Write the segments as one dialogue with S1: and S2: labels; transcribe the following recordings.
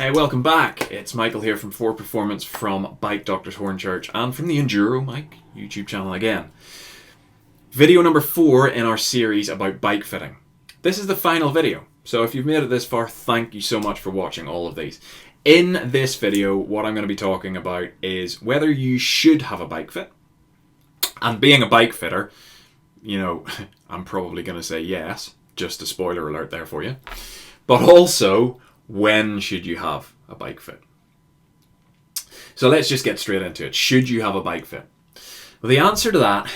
S1: Hey, welcome back. It's Michael here from 4Performance from Bike Doctors Hornchurch and from the Enduro Mike YouTube channel again. Video number 4 in our series about bike fitting. This is the final video, so if you've made it this far, thank you so much for watching all of these. In this video, what I'm going to be talking about is whether you should have a bike fit. And being a bike fitter, you know, I'm probably going to say yes, just a spoiler alert there for you. But also, when should you have a bike fit? So let's just get straight into it. Should you have a bike fit? Well, the answer to that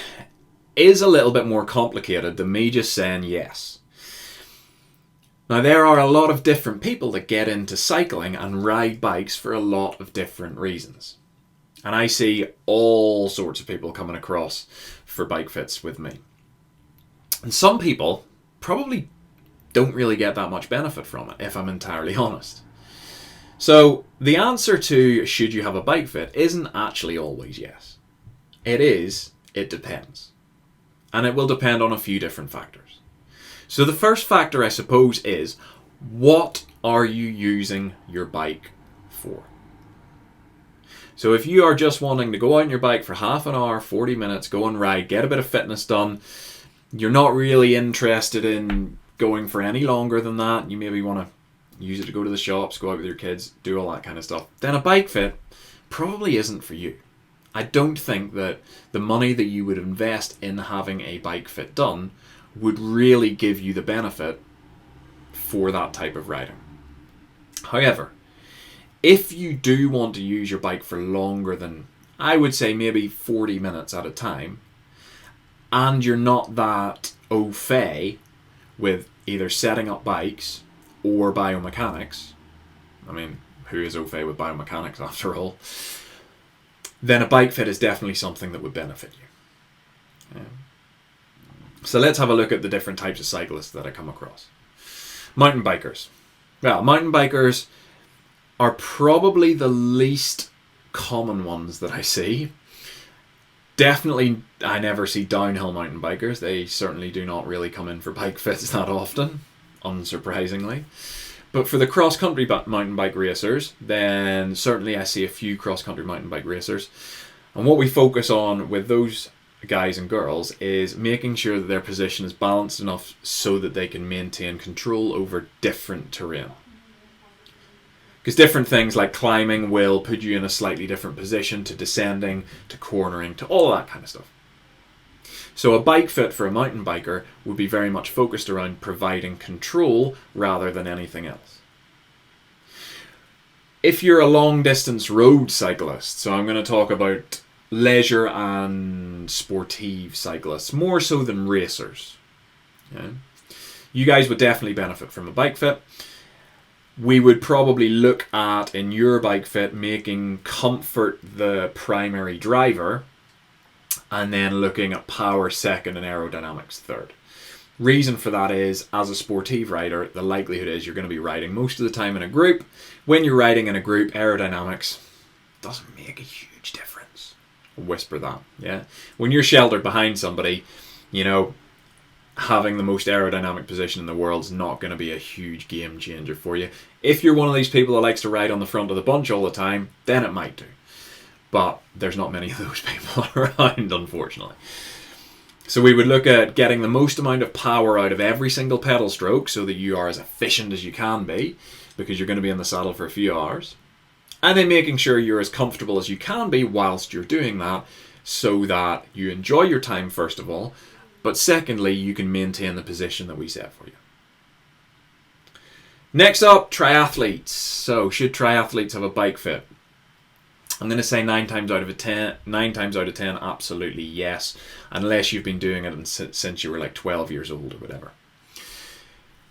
S1: is a little bit more complicated than me just saying yes. Now, there are a lot of different people that get into cycling and ride bikes for a lot of different reasons. And I see all sorts of people coming across for bike fits with me. And some people probably don't really get that much benefit from it, if I'm entirely honest. So the answer to should you have a bike fit isn't actually always yes. It depends. And it will depend on a few different factors. So the first factor, I suppose, is what are you using your bike for? So if you are just wanting to go out on your bike for half an hour, 40 minutes, go and ride, get a bit of fitness done, you're not really interested in going for any longer than that, you maybe want to use it to go to the shops, go out with your kids, do all that kind of stuff, then a bike fit probably isn't for you. I don't think that the money that you would invest in having a bike fit done would really give you the benefit for that type of riding. However, if you do want to use your bike for longer than, I would say maybe 40 minutes at a time, and you're not that au fait with either setting up bikes or biomechanics, I mean, who is au fait with biomechanics after all, then a bike fit is definitely something that would benefit you. So let's have a look at the different types of cyclists that I come across. Mountain bikers. Well, mountain bikers are probably the least common ones that I see. Definitely, I never see downhill mountain bikers. They certainly do not really come in for bike fits that often, unsurprisingly. But for the cross-country mountain bike racers, then certainly I see a few cross-country mountain bike racers. And what we focus on with those guys and girls is making sure that their position is balanced enough so that they can maintain control over different terrain. Because different things like climbing will put you in a slightly different position to descending, to cornering, to all of that kind of stuff. So a bike fit for a mountain biker would be very much focused around providing control rather than anything else. If you're a long distance road cyclist, so I'm going to talk about leisure and sportive cyclists, more so than racers. Okay? You guys would definitely benefit from a bike fit. We would probably look at, in your bike fit, making comfort the primary driver and then looking at power second and aerodynamics third. Reason for that is, as a sportive rider, the likelihood is you're going to be riding most of the time in a group. When you're riding in a group, aerodynamics doesn't make a huge difference. I'll whisper that, yeah? When you're sheltered behind somebody, you know, having the most aerodynamic position in the world is not going to be a huge game changer for you. If you're one of these people that likes to ride on the front of the bunch all the time, then it might do. But there's not many of those people around, unfortunately. So we would look at getting the most amount of power out of every single pedal stroke so that you are as efficient as you can be, because you're going to be in the saddle for a few hours. And then making sure you're as comfortable as you can be whilst you're doing that, so that you enjoy your time first of all, but secondly, you can maintain the position that we set for you. Next up, triathletes. So, should triathletes have a bike fit? I'm going to say 9 times out of 10, absolutely yes, unless you've been doing it since you were like 12 years old or whatever.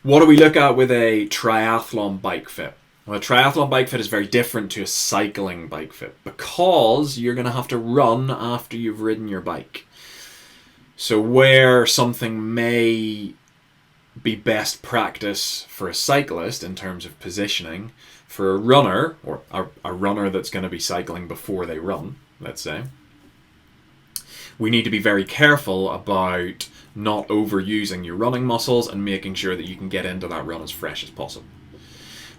S1: What do we look at with a triathlon bike fit? Well, a triathlon bike fit is very different to a cycling bike fit because you're going to have to run after you've ridden your bike. So where something may be best practice for a cyclist in terms of positioning, for a runner, or a runner that's going to be cycling before they run, let's say, we need to be very careful about not overusing your running muscles and making sure that you can get into that run as fresh as possible.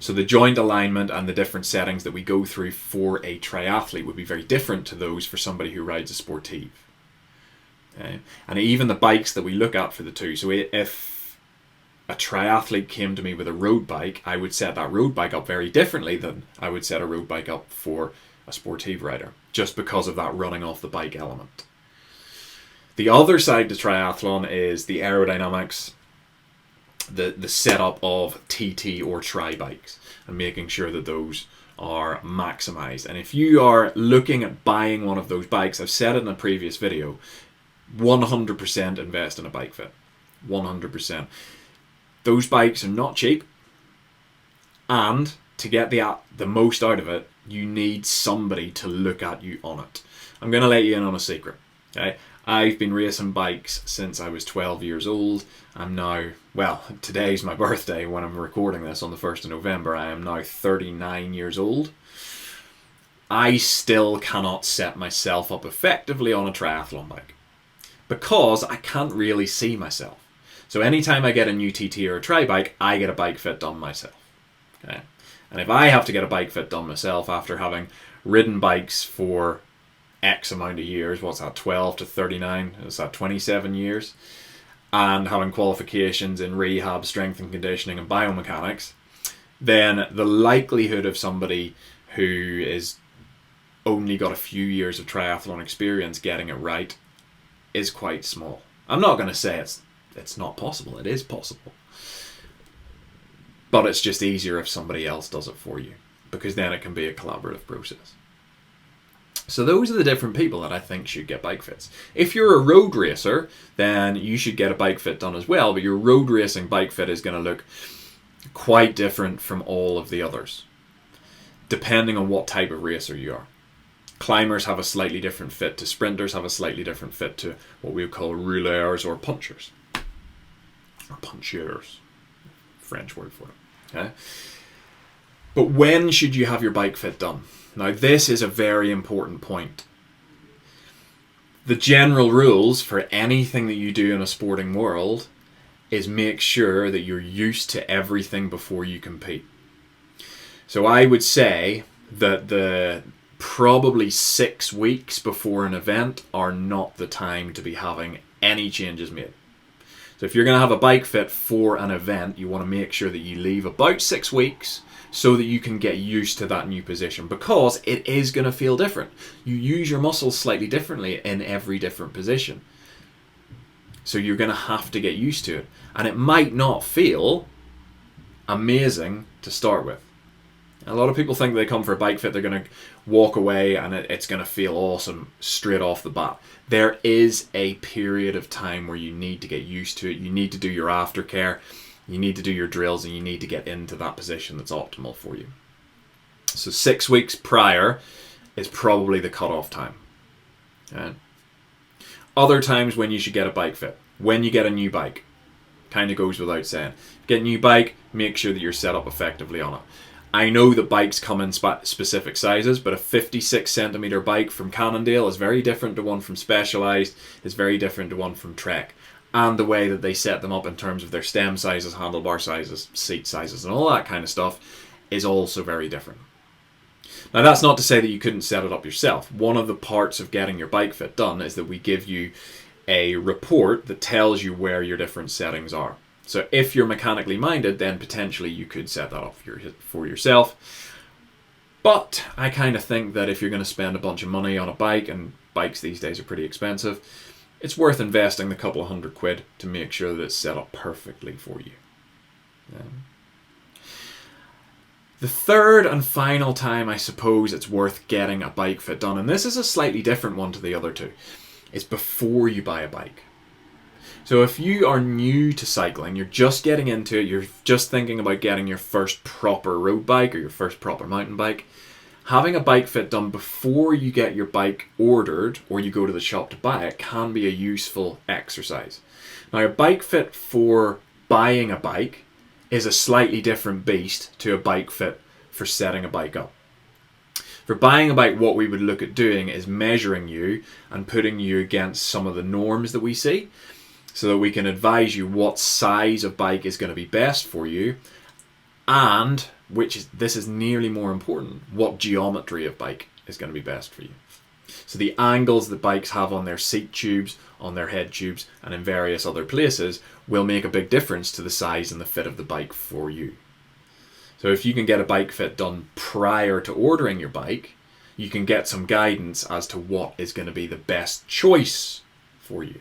S1: So the joint alignment and the different settings that we go through for a triathlete would be very different to those for somebody who rides a sportive. Okay? And even the bikes that we look at for the two. So if a triathlete came to me with a road bike, I would set that road bike up very differently than I would set a road bike up for a sportive rider, just because of that running off the bike element. The other side to triathlon is the aerodynamics, the setup of TT or tri bikes, and making sure that those are maximized. And if you are looking at buying one of those bikes, I've said it in a previous video, 100% invest in a Bikefit. 100%. Those bikes are not cheap, and to get the most out of it, you need somebody to look at you on it. I'm going to let you in on a secret. Okay? I've been racing bikes since I was 12 years old. I'm now, well, today's my birthday when I'm recording this on the 1st of November. I am now 39 years old. I still cannot set myself up effectively on a triathlon bike because I can't really see myself. So anytime I get a new TT or a tri bike, I get a Bikefit done myself. Okay? And if I have to get a Bikefit done myself after having ridden bikes for X amount of years, what's that, 12 to 39, is that 27 years, and having qualifications in rehab, strength and conditioning and biomechanics, then the likelihood of somebody who is only got a few years of triathlon experience getting it right is quite small. I'm not going to say it's not possible. It is possible. But it's just easier if somebody else does it for you, because then it can be a collaborative process. So those are the different people that I think should get bike fits. If you're a road racer, then you should get a bike fit done as well, but your road racing bike fit is going to look quite different from all of the others, depending on what type of racer you are. Climbers have a slightly different fit to sprinters, have a slightly different fit to what we would call rouleurs or punchers. Or puncheurs, French word for it. Okay? But when should you have your bike fit done? Now, this is a very important point. The general rules for anything that you do in a sporting world is make sure that you're used to everything before you compete. So I would say that the probably 6 weeks before an event are not the time to be having any changes made. So if you're going to have a bike fit for an event, you want to make sure that you leave about 6 weeks so that you can get used to that new position, because it is going to feel different. You use your muscles slightly differently in every different position. So you're going to have to get used to it. And it might not feel amazing to start with. A lot of people think they come for a bike fit, they're going to walk away and it's going to feel awesome straight off the bat. There is a period of time where you need to get used to it. You need to do your aftercare. You need to do your drills, and you need to get into that position that's optimal for you. So 6 weeks prior is probably the cutoff time. Okay? Other times when you should get a bike fit, when you get a new bike, kind of goes without saying. Get a new bike, make sure that you're set up effectively on it. I know that bikes come in specific sizes, but a 56 centimeter bike from Cannondale is very different to one from Specialized, is very different to one from Trek. And the way that they set them up in terms of their stem sizes, handlebar sizes, seat sizes, and all that kind of stuff is also very different. Now, that's not to say that you couldn't set it up yourself. One of the parts of getting your bike fit done is that we give you a report that tells you where your different settings are. So if you're mechanically minded, then potentially you could set that up for yourself. But I kind of think that if you're going to spend a bunch of money on a bike, and bikes these days are pretty expensive, it's worth investing the couple of £100 to make sure that it's set up perfectly for you. The third and final time I suppose it's worth getting a bike fit done, and this is a slightly different one to the other two, is before you buy a bike. So if you are new to cycling, you're just getting into it, you're just thinking about getting your first proper road bike or your first proper mountain bike, having a bike fit done before you get your bike ordered or you go to the shop to buy it can be a useful exercise. Now, a bike fit for buying a bike is a slightly different beast to a bike fit for setting a bike up. For buying a bike, what we would look at doing is measuring you and putting you against some of the norms that we see, so that we can advise you what size of bike is going to be best for you, and this is nearly more important, what geometry of bike is going to be best for you. So the angles that bikes have on their seat tubes, on their head tubes, and in various other places will make a big difference to the size and the fit of the bike for you. So if you can get a bike fit done prior to ordering your bike, you can get some guidance as to what is going to be the best choice for you.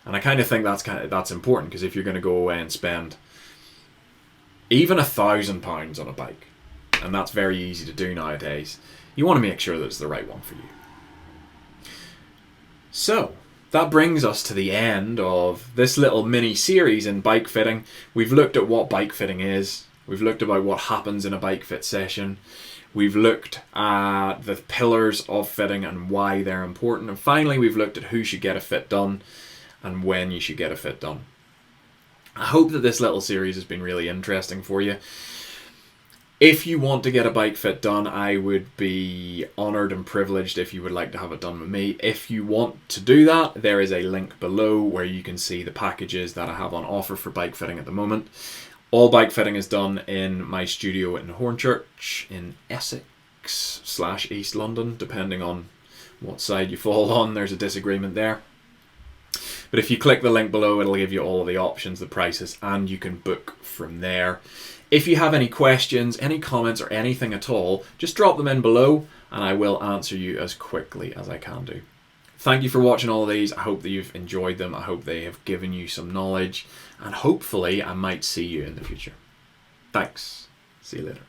S1: And I kind of think that's important, because if you're going to go away and spend even £1,000 on a bike, and that's very easy to do nowadays, you want to make sure that it's the right one for you. So that brings us to the end of this little mini series in bike fitting. We've looked at what bike fitting is. We've looked about what happens in a bike fit session. We've looked at the pillars of fitting and why they're important. And finally, we've looked at who should get a fit done and when you should get a fit done. I hope that this little series has been really interesting for you. If you want to get a bike fit done, I would be honoured and privileged if you would like to have it done with me. If you want to do that, there is a link below where you can see the packages that I have on offer for bike fitting at the moment. All bike fitting is done in my studio in Hornchurch in Essex/East London, depending on what side you fall on. There's a disagreement there. But if you click the link below, it'll give you all of the options, the prices, and you can book from there. If you have any questions, any comments, or anything at all, just drop them in below and I will answer you as quickly as I can do. Thank you for watching all of these. I hope that you've enjoyed them. I hope they have given you some knowledge, and hopefully I might see you in the future. Thanks. See you later.